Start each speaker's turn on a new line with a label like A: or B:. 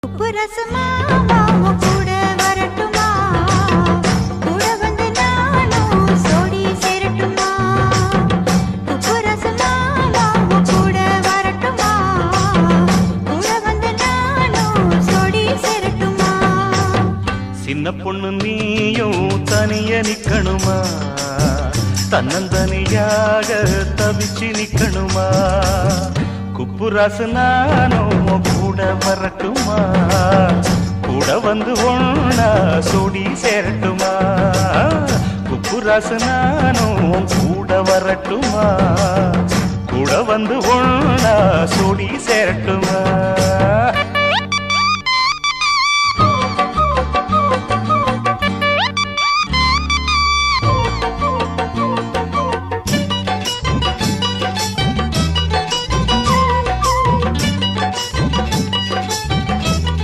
A: உப்பு ரசமா கூட வரட்டுமா, கூட வந்து நானும் சோடி சேரட்டுமா. உப்பு ரசமா கூட வரட்டுமா, கூட வந்து நானும் சோடி சேரட்டுமா.
B: சின்ன பொண்ணு நீயும் தனிய நிக்கணுமா, தன்னந்தனியாக தவிச்சு நிக்கணுமா. குப்புராசு நானும் கூட வரட்டுமா, கூட வந்து ஒண்ணா சோடி சேரட்டுமா. குப்புராசு நானும் கூட வரட்டுமா, கூட வந்து ஒண்ணா சோடி சேரட்டுமா.